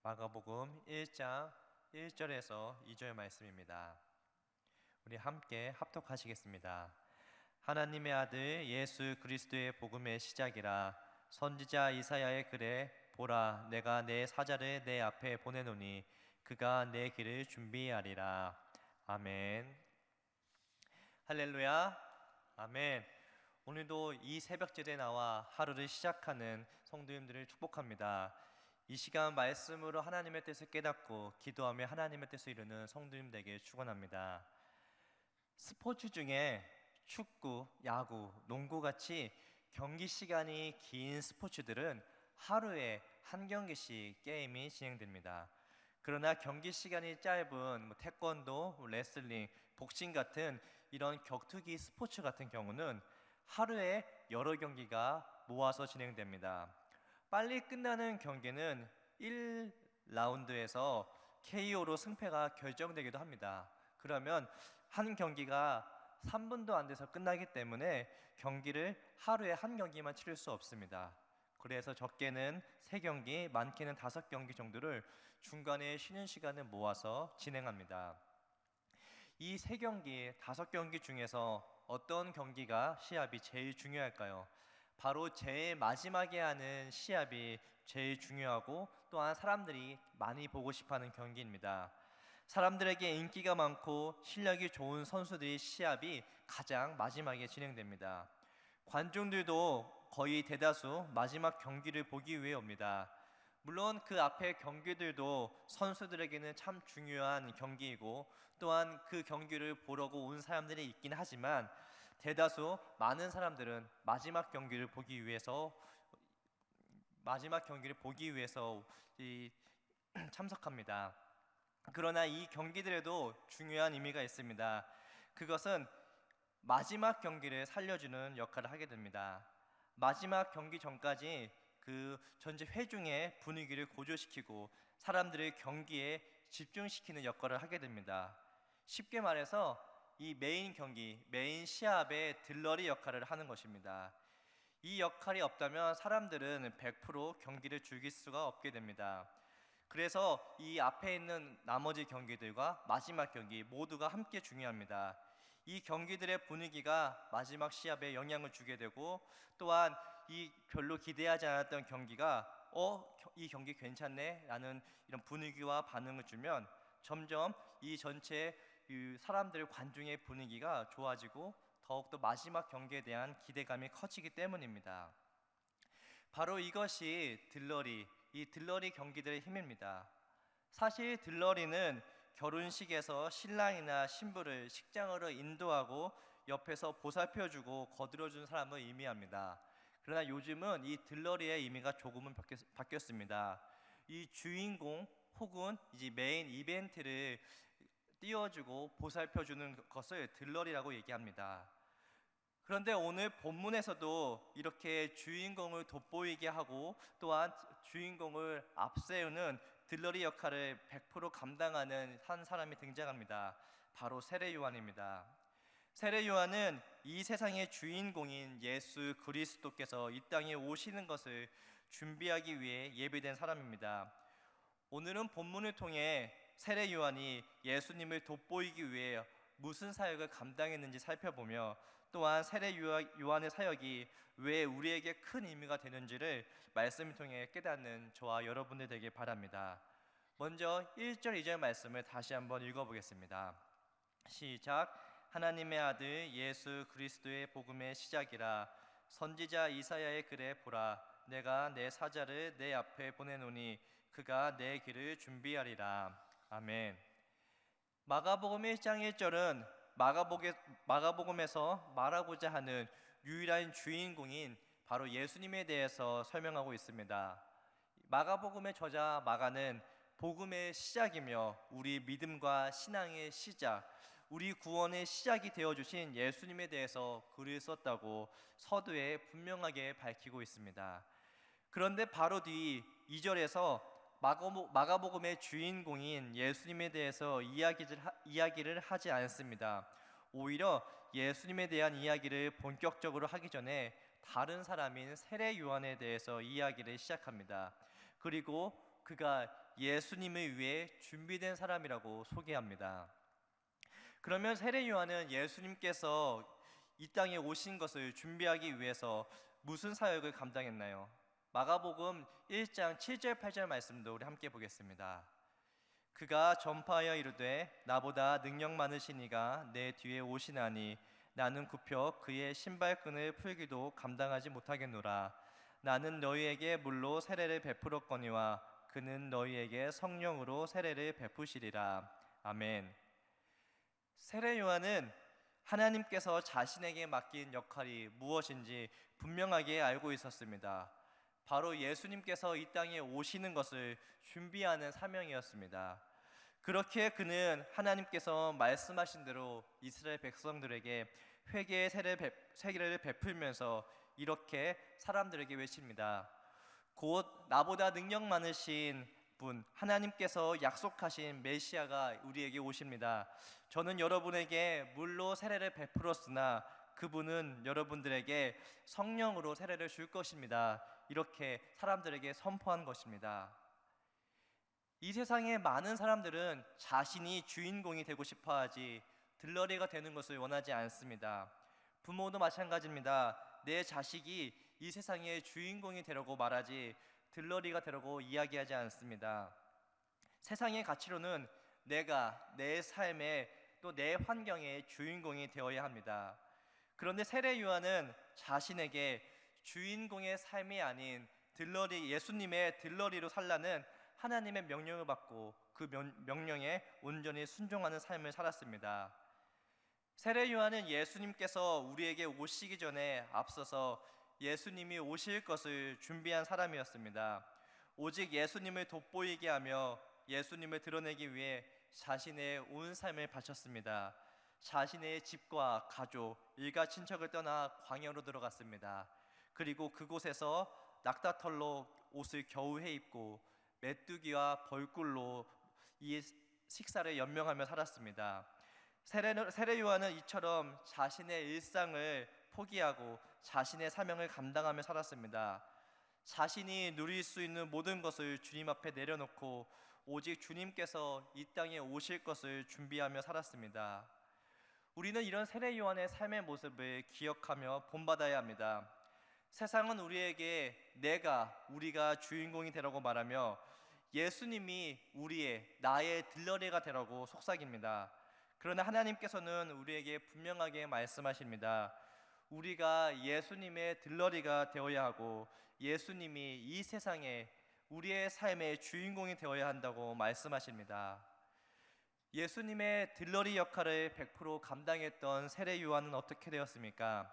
마가복음 1장 1절에서 2절 말씀입니다. 우리 함께 합독하시겠습니다. 하나님의 아들 예수 그리스도의 복음의 시작이라. 선지자 이사야의 글에 보라, 내가 내 사자를 내 앞에 보내노니 그가 내 길을 준비하리라. 아멘. 할렐루야. 아멘. 오늘도 이 새벽제대에 나와 하루를 시작하는 성도님들을 축복합니다. 이 시간 말씀으로 하나님의 뜻을 깨닫고 기도하며 하나님의 뜻을 이루는 성도님 되길 축원합니다. 스포츠 중에 축구, 야구, 농구같이 경기 시간이 긴 스포츠들은 하루에 한 경기씩 게임이 진행됩니다. 그러나 경기 시간이 짧은 태권도, 레슬링, 복싱 같은 이런 격투기 스포츠 같은 경우는 하루에 여러 경기가 모아서 진행됩니다. 빨리 끝나는 경기는 1라운드에서 KO로 승패가 결정되기도 합니다. 그러면 한 경기가 3분도 안 돼서 끝나기 때문에 경기를 하루에 한 경기만 치를 수 없습니다. 그래서 적게는 3경기, 많게는 5경기 정도를 중간에 쉬는 시간을 모아서 진행합니다. 이 3경기, 5경기 중에서 어떤 경기가 시합이 제일 중요할까요? 바로 제일 마지막에 하는 시합이 제일 중요하고 또한 사람들이 많이 보고 싶어하는 경기입니다. 사람들에게 인기가 많고 실력이 좋은 선수들의 시합이 가장 마지막에 진행됩니다. 관중들도 거의 대다수 마지막 경기를 보기 위해 옵니다. 물론 그 앞에 경기들도 선수들에게는 참 중요한 경기이고 또한 그 경기를 보려고 온 사람들이 있긴 하지만 대다수 많은 사람들은 마지막 경기를 보기 위해서 참석합니다. 그러나 이 경기들에도 중요한 의미가 있습니다. 그것은 마지막 경기를 살려주는 역할을 하게 됩니다. 마지막 경기 전까지 그 전체 회중의 분위기를 고조시키고 사람들을 경기에 집중시키는 역할을 하게 됩니다. 쉽게 말해서 이 메인 경기, 메인 시합의 들러리 역할을 하는 것입니다. 이 역할이 없다면 사람들은 100% 경기를 즐길 수가 없게 됩니다. 그래서 이 앞에 있는 나머지 경기들과 마지막 경기 모두가 함께 중요합니다. 이 경기들의 분위기가 마지막 시합에 영향을 주게 되고 또한 이 별로 기대하지 않았던 경기가 이 경기 괜찮네 라는 이런 분위기와 반응을 주면 점점 이 전체 사람들 관중의 분위기가 좋아지고 더욱더 마지막 경기에 대한 기대감이 커지기 때문입니다. 바로 이것이 이 들러리 경기들의 힘입니다. 사실 들러리는 결혼식에서 신랑이나 신부를 식장으로 인도하고 옆에서 보살펴주고 거들어준 사람을 의미합니다. 그러나 요즘은 이 들러리의 의미가 조금은 바뀌었습니다. 이 주인공 혹은 이제 메인 이벤트를 띄워주고 보살펴주는 것을 들러리라고 얘기합니다. 그런데 오늘 본문에서도 이렇게 주인공을 돋보이게 하고 또한 주인공을 앞세우는 들러리 역할을 100% 감당하는 한 사람이 등장합니다. 바로 세례 요한입니다. 세례 요한은 이 세상의 주인공인 예수 그리스도께서 이 땅에 오시는 것을 준비하기 위해 예비된 사람입니다. 오늘은 본문을 통해 세례 요한이 예수님을 돋보이기 위해 무슨 사역을 감당했는지 살펴보며 또한 세례 요한의 사역이 왜 우리에게 큰 의미가 되는지를 말씀을 통해 깨닫는 저와 여러분들 되길 바랍니다. 먼저 1절 2절 말씀을 다시 한번 읽어보겠습니다. 시작. 하나님의 아들 예수 그리스도의 복음의 시작이라. 선지자 이사야의 글에 보라, 내가 내 사자를 내 앞에 보내노니 그가 내 길을 준비하리라. 아멘. 마가복음 1장 1절은 마가복음에서 말하고자 하는 유일한 주인공인 바로 예수님에 대해서 설명하고 있습니다. 마가복음의 저자 마가는 복음의 시작이며 우리 믿음과 신앙의 시작, 우리 구원의 시작이 되어주신 예수님에 대해서 글을 썼다고 서두에 분명하게 밝히고 있습니다. 그런데 바로 뒤 2절에서 마가복음의 주인공인 예수님에 대해서 이야기를 하지 않습니다. 오히려 예수님에 대한 이야기를 본격적으로 하기 전에 다른 사람인 세례 요한에 대해서 이야기를 시작합니다. 그리고 그가 예수님을 위해 준비된 사람이라고 소개합니다. 그러면 세례 요한은 예수님께서 이 땅에 오신 것을 준비하기 위해서 무슨 사역을 감당했나요? 마가복음 1장 7절 8절 말씀도 우리 함께 보겠습니다. 그가 전파하여 이르되 나보다 능력 많으신 이가 내 뒤에 오시나니 나는 굽혀 그의 신발끈을 풀기도 감당하지 못하겠노라. 나는 너희에게 물로 세례를 베풀었거니와 그는 너희에게 성령으로 세례를 베푸시리라. 아멘. 세례 요한은 하나님께서 자신에게 맡긴 역할이 무엇인지 분명하게 알고 있었습니다. 바로 예수님께서 이 땅에 오시는 것을 준비하는 사명이었습니다. 그렇게 그는 하나님께서 말씀하신 대로 이스라엘 백성들에게 회개의 세례를 베풀면서 이렇게 사람들에게 외칩니다. 곧 나보다 능력 많으신 분, 하나님께서 약속하신 메시아가 우리에게 오십니다. 저는 여러분에게 물로 세례를 베풀었으나 그분은 여러분들에게 성령으로 세례를 줄 것입니다. 이렇게 사람들에게 선포한 것입니다. 이 세상의 많은 사람들은 자신이 주인공이 되고 싶어 하지 들러리가 되는 것을 원하지 않습니다. 부모도 마찬가지입니다. 내 자식이 이 세상의 주인공이 되려고 말하지 들러리가 되려고 이야기하지 않습니다. 세상의 가치로는 내가 내 삶의 또 내 환경의 주인공이 되어야 합니다. 그런데 세례 요한은 자신에게 주인공의 삶이 아닌 들러리, 예수님의 들러리로 살라는 하나님의 명령을 받고 그 명령에 온전히 순종하는 삶을 살았습니다. 세례 요한은 예수님께서 우리에게 오시기 전에 앞서서 예수님이 오실 것을 준비한 사람이었습니다. 오직 예수님을 돋보이게 하며 예수님을 드러내기 위해 자신의 온 삶을 바쳤습니다. 자신의 집과 가족, 일가 친척을 떠나 광야로 들어갔습니다. 그리고 그곳에서 낙타털로 옷을 겨우 해입고 메뚜기와 벌꿀로 이 식사를 연명하며 살았습니다. 세례 요한은 이처럼 자신의 일상을 포기하고 자신의 사명을 감당하며 살았습니다. 자신이 누릴 수 있는 모든 것을 주님 앞에 내려놓고 오직 주님께서 이 땅에 오실 것을 준비하며 살았습니다. 우리는 이런 세례 요한의 삶의 모습을 기억하며 본받아야 합니다. 세상은 우리에게 우리가 주인공이 되라고 말하며 예수님이 나의 들러리가 되라고 속삭입니다. 그러나 하나님께서는 우리에게 분명하게 말씀하십니다. 우리가 예수님의 들러리가 되어야 하고 예수님이 이 세상에 우리의 삶의 주인공이 되어야 한다고 말씀하십니다. 예수님의 들러리 역할을 100% 감당했던 세례 요한은 어떻게 되었습니까?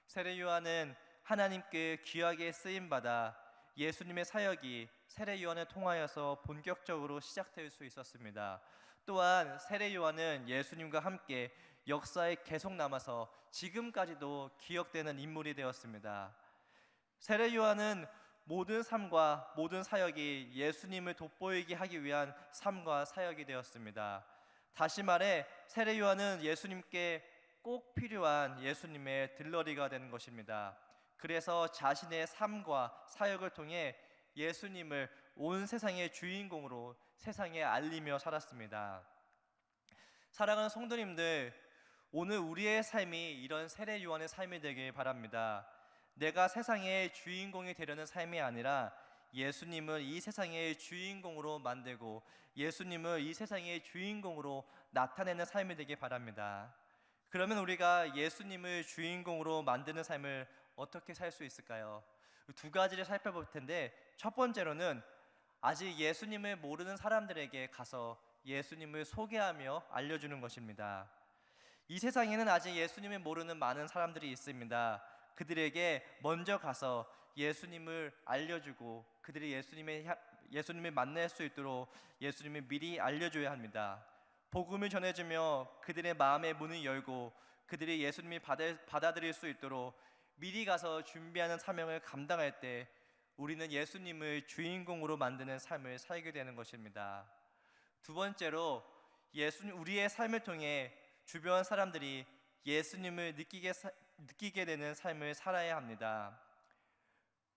세례 요한은 하나님께 귀하게 쓰임받아 예수님의 사역이 세례 요한을 통하여서 본격적으로 시작될 수 있었습니다. 또한 세례 요한은 예수님과 함께 역사에 계속 남아서 지금까지도 기억되는 인물이 되었습니다. 세례 요한은 모든 삶과 모든 사역이 예수님을 돋보이게 하기 위한 삶과 사역이 되었습니다. 다시 말해 세례 요한은 예수님께 꼭 필요한 예수님의 들러리가 되는 것입니다. 그래서 자신의 삶과 사역을 통해 예수님을 온 세상의 주인공으로 세상에 알리며 살았습니다. 사랑하는 성도님들, 오늘 우리의 삶이 이런 세례 요한의 삶이 되길 바랍니다. 내가 세상의 주인공이 되려는 삶이 아니라 예수님을 이 세상의 주인공으로 만들고 예수님을 이 세상의 주인공으로 나타내는 삶이 되길 바랍니다. 그러면 우리가 예수님을 주인공으로 만드는 삶을 어떻게 살 수 있을까요? 두 가지를 살펴볼 텐데, 첫 번째로는 아직 예수님을 모르는 사람들에게 가서 예수님을 소개하며 알려주는 것입니다. 이 세상에는 아직 예수님을 모르는 많은 사람들이 있습니다. 그들에게 먼저 가서 예수님을 알려주고 그들이 예수님을 만날 수 있도록 예수님을 미리 알려줘야 합니다. 복음을 전해주며 그들의 마음의 문을 열고 그들이 예수님을 받아들일 수 있도록 미리 가서 준비하는 사명을 감당할 때 우리는 예수님을 주인공으로 만드는 삶을 살게 되는 것입니다. 두 번째로 우리의 삶을 통해 주변 사람들이 예수님을 느끼게 되는 삶을 살아야 합니다.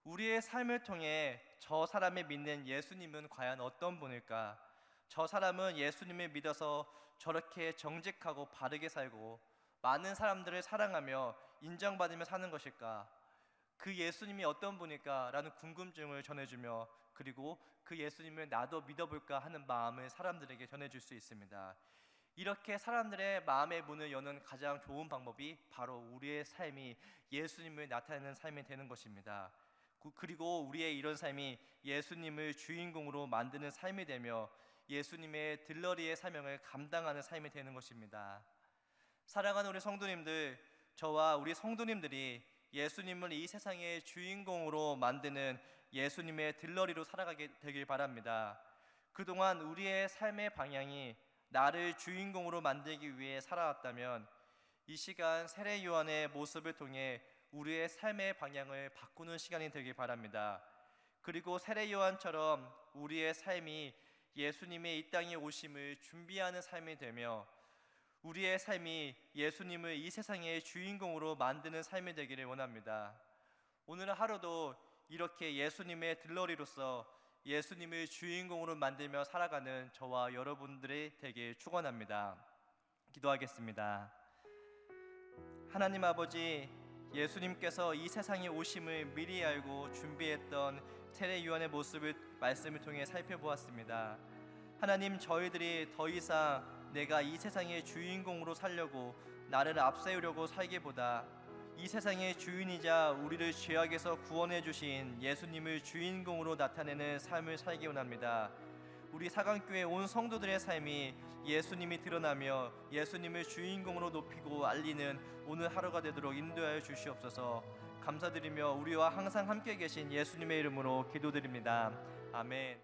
우리의 삶을 통해 저 사람이 믿는 예수님은 과연 어떤 분일까? 저 사람은 예수님을 믿어서 저렇게 정직하고 바르게 살고 많은 사람들을 사랑하며 인정받으며 사는 것일까? 그 예수님이 어떤 분일까? 라는 궁금증을 전해주며, 그리고 그 예수님을 나도 믿어볼까 하는 마음을 사람들에게 전해줄 수 있습니다. 이렇게 사람들의 마음의 문을 여는 가장 좋은 방법이 바로 우리의 삶이 예수님을 나타내는 삶이 되는 것입니다. 그리고 우리의 이런 삶이 예수님을 주인공으로 만드는 삶이 되며 예수님의 들러리의 사명을 감당하는 삶이 되는 것입니다. 사랑하는 우리 성도님들, 저와 우리 성도님들이 예수님을 이 세상의 주인공으로 만드는 예수님의 들러리로 살아가게 되길 바랍니다. 그동안 우리의 삶의 방향이 나를 주인공으로 만들기 위해 살아왔다면 이 시간 세례 요한의 모습을 통해 우리의 삶의 방향을 바꾸는 시간이 되길 바랍니다. 그리고 세례 요한처럼 우리의 삶이 예수님의 이 땅에 오심을 준비하는 삶이 되며 우리의 삶이 예수님을 이 세상의 주인공으로 만드는 삶이 되기를 원합니다. 오늘 하루도 이렇게 예수님의 들러리로서 예수님을 주인공으로 만들며 살아가는 저와 여러분들이 되길 축원합니다. 기도하겠습니다. 하나님 아버지, 예수님께서 이 세상에 오심을 미리 알고 준비했던 세례 요한의 모습을 말씀을 통해 살펴보았습니다. 하나님, 저희들이 더 이상 내가 이 세상의 주인공으로 살려고 나를 앞세우려고 살기보다 이 세상의 주인이자 우리를 죄악에서 구원해 주신 예수님을 주인공으로 나타내는 삶을 살기 원합니다. 우리 사강교회 온 성도들의 삶이 예수님이 드러나며 예수님을 주인공으로 높이고 알리는 오늘 하루가 되도록 인도하여 주시옵소서. 감사드리며 우리와 항상 함께 계신 예수님의 이름으로 기도드립니다. 아멘.